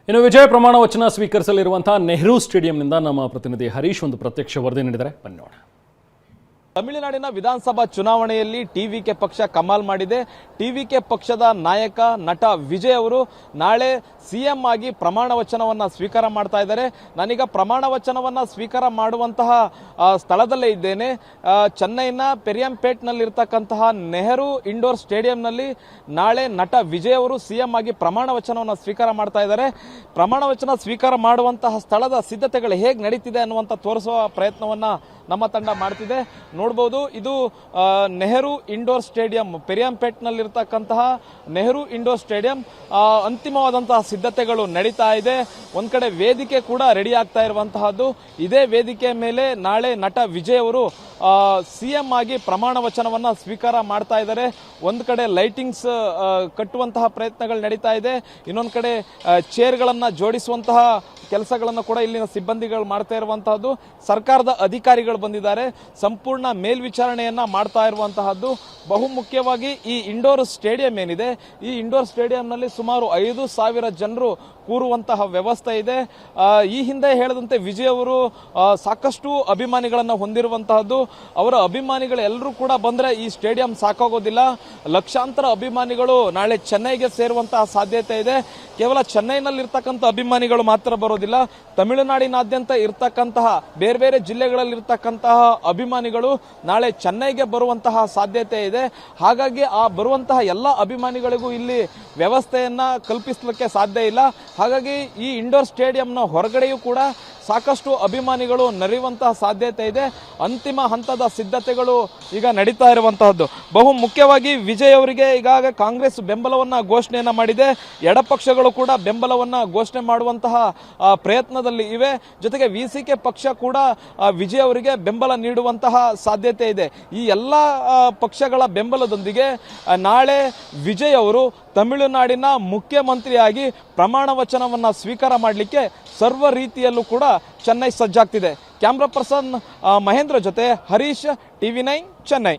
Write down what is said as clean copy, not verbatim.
ಇನ್ನು ವಿಜಯ ಪ್ರಮಾಣ ವಚನ ಸ್ವೀಕರಿಸಲಿರುವಂತಹ ನೆಹರು ಸ್ಟೇಡಿಯಂನಿಂದ ನಮ್ಮ ಪ್ರತಿನಿಧಿ ಹರೀಶ್ ಒಂದು ಪ್ರತ್ಯಕ್ಷ ವರದಿ ನೀಡಿದರೆ ಬನ್ನೋಣ. ತಮಿಳುನಾಡಿನ ವಿಧಾನಸಭಾ ಚುನಾವಣೆಯಲ್ಲಿ ಟಿವಿಕೆ ಪಕ್ಷ ಕಮಾಲ್ ಮಾಡಿದೆ. ಟಿವಿಕೆ ಪಕ್ಷದ ನಾಯಕ ನಟ ವಿಜಯ್ ಅವರು ನಾಳೆ ಸಿಎಂ ಆಗಿ ಪ್ರಮಾಣ ವಚನವನ್ನ ಸ್ವೀಕಾರ ಮಾಡ್ತಾ ಇದ್ದಾರೆ. ನಾನೀಗ ಪ್ರಮಾಣ ವಚನವನ್ನ ಸ್ವೀಕಾರ ಮಾಡುವಂತಹ ಸ್ಥಳದಲ್ಲೇ ಇದ್ದೇನೆ. ಚೆನ್ನೈನ ಪೆರಿಯಂಪೇಟ್ನಲ್ಲಿರ್ತಕ್ಕಂತಹ ನೆಹರು ಇಂಡೋರ್ ಸ್ಟೇಡಿಯಂನಲ್ಲಿ ನಾಳೆ ನಟ ವಿಜಯ್ ಅವರು ಸಿಎಂ ಆಗಿ ಪ್ರಮಾಣ ವಚನವನ್ನ ಸ್ವೀಕಾರ ಮಾಡ್ತಾ ಇದ್ದಾರೆ. ಪ್ರಮಾಣ ವಚನ ಸ್ವೀಕಾರ ಮಾಡುವಂತಹ ಸ್ಥಳದ ಸಿದ್ಧತೆಗಳು ಹೇಗೆ ನಡೀತಿದೆ ಅನ್ನುವಂಥ ತೋರಿಸುವ ಪ್ರಯತ್ನವನ್ನ ನಮ್ಮ ತಂಡ ಮಾಡ್ತಿದೆ. ನೋಡಬಹುದು, ಇದು ನೆಹರು ಇಂಡೋರ್ ಸ್ಟೇಡಿಯಂ, ಪೆರಿಯಂಪೇಟ್ನಲ್ಲಿರ್ತಕ್ಕಂತಹ ನೆಹರು ಇಂಡೋರ್ ಸ್ಟೇಡಿಯಂ. ಅಂತಿಮವಾದಂತಹ ಸಿದ್ಧತೆಗಳು ನಡೀತಾ ಇದೆ. ಒಂದ್ ಕಡೆ ವೇದಿಕೆ ಕೂಡ ರೆಡಿ ಆಗ್ತಾ ಇರುವಂತಹದ್ದು. ಇದೇ ವೇದಿಕೆ ಮೇಲೆ ನಾಳೆ ನಟ ವಿಜಯ್ ಅವರು ಸಿಎಂ ಆಗಿ ಪ್ರಮಾಣ ವಚನವನ್ನ ಸ್ವೀಕಾರ ಮಾಡ್ತಾ ಇದ್ದಾರೆ. ಒಂದ್ ಕಡೆ ಲೈಟಿಂಗ್ಸ್ ಕಟ್ಟುವಂತಹ ಪ್ರಯತ್ನಗಳು ನಡೀತಾ ಇದೆ. ಇನ್ನೊಂದ್ ಕಡೆ ಚೇರ್ಗಳನ್ನ ಜೋಡಿಸುವಂತಹ ಕೆಲಸಗಳನ್ನು ಕೂಡ ಇಲ್ಲಿನ ಸಿಬ್ಬಂದಿಗಳು ಮಾಡ್ತಾ ಇರುವಂತಹದ್ದು. ಸರ್ಕಾರದ ಅಧಿಕಾರಿಗಳು ಬಂದಿದ್ದಾರೆ, ಸಂಪೂರ್ಣ ಮೇಲ್ವಿಚಾರಣೆಯನ್ನ ಮಾಡ್ತಾ ಇರುವಂತಹದ್ದು. ಬಹುಮುಖ್ಯವಾಗಿ ಈ ಇಂಡೋರ್ ಸ್ಟೇಡಿಯಂ ಏನಿದೆ, ಈ ಇಂಡೋರ್ ಸ್ಟೇಡಿಯಂನಲ್ಲಿ ಸುಮಾರು 5,000 ಜನರು ಕೂರುವಂತಹ ವ್ಯವಸ್ಥೆ ಇದೆ. ಈ ಹಿಂದೆ ಹೇಳಿದಂತೆ ವಿಜಯ್ ಅವರು ಸಾಕಷ್ಟು ಅಭಿಮಾನಿಗಳನ್ನ ಹೊಂದಿರುವಂತಹದ್ದು. ಅವರ ಅಭಿಮಾನಿಗಳು ಎಲ್ಲರೂ ಕೂಡ ಬಂದ್ರೆ ಈ ಸ್ಟೇಡಿಯಂ ಸಾಕಾಗೋದಿಲ್ಲ. ಲಕ್ಷಾಂತರ ಅಭಿಮಾನಿಗಳು ನಾಳೆ ಚೆನ್ನೈಗೆ ಸೇರುವಂತಹ ಸಾಧ್ಯತೆ ಇದೆ. ಕೇವಲ ಚೆನ್ನೈನಲ್ಲಿರ್ತಕ್ಕಂಥ ಅಭಿಮಾನಿಗಳು ಮಾತ್ರ ಬರೋದಿಲ್ಲ, ತಮಿಳುನಾಡಿನಾದ್ಯಂತ ಇರ್ತಕ್ಕಂತಹ ಬೇರೆ ಬೇರೆ ಜಿಲ್ಲೆಗಳಲ್ಲಿರ್ತಕ್ಕಂತಹ ಅಭಿಮಾನಿಗಳು ನಾಳೆ ಚೆನ್ನೈಗೆ ಬರುವಂತಹ ಸಾಧ್ಯತೆ ಇದೆ. ಹಾಗಾಗಿ ಆ ಬರುವಂತಹ ಎಲ್ಲ ಅಭಿಮಾನಿಗಳಿಗೂ ಇಲ್ಲಿ ವ್ಯವಸ್ಥೆಯನ್ನ ಕಲ್ಪಿಸಲಿಕ್ಕೆ ಸಾಧ್ಯ ಇಲ್ಲ. ಹಾಗಾಗಿ ಈ ಇಂಡೋರ್ ಸ್ಟೇಡಿಯಂನ ಹೊರಗಡೆಯೂ ಕೂಡ ಸಾಕಷ್ಟು ಅಭಿಮಾನಿಗಳು ನೆರೆಯುವಂತಹ ಸಾಧ್ಯತೆ ಇದೆ. ಅಂತಿಮ ಹಂತದ ಸಿದ್ಧತೆಗಳು ಈಗ ನಡೀತಾ ಇರುವಂತಹದ್ದು. ಬಹು ಮುಖ್ಯವಾಗಿ ವಿಜಯ್ ಅವರಿಗೆ ಈಗಾಗ ಕಾಂಗ್ರೆಸ್ ಬೆಂಬಲವನ್ನ ಘೋಷಣೆಯನ್ನ ಮಾಡಿದೆ. ಎಡಪಕ್ಷಗಳು ಕೂಡ ಬೆಂಬಲವನ್ನ ಘೋಷಣೆ ಮಾಡುವಂತಹ ಪ್ರಯತ್ನದಲ್ಲಿ ಇವೆ. ಜೊತೆಗೆ ವಿಸಿಕೆ ಪಕ್ಷ ಕೂಡ ವಿಜಯ್ ಅವರಿಗೆ ಬೆಂಬಲ ನೀಡುವಂತಹ ಸಾಧ್ಯತೆ ಇದೆ. ಈ ಎಲ್ಲ ಪಕ್ಷಗಳ ಬೆಂಬಲದೊಂದಿಗೆ ನಾಳೆ ವಿಜಯ್ ಅವರು ತಮಿಳುನಾಡಿನ ಮುಖ್ಯಮಂತ್ರಿಯಾಗಿ ಪ್ರಮಾಣ ವಚನವನ್ನ ಸ್ವೀಕಾರ ಮಾಡಲಿಕ್ಕೆ ಸರ್ವ ರೀತಿಯಲ್ಲೂ ಕೂಡ ಚೆನ್ನೈ ಸಜ್ಜಾಗ್ತಿದೆ. ಕ್ಯಾಮ್ರಾ ಪರ್ಸನ್ ಮಹೇಂದ್ರ ಜೊತೆ ಹರೀಶ್, ಟಿವಿ9 ಚೆನ್ನೈ.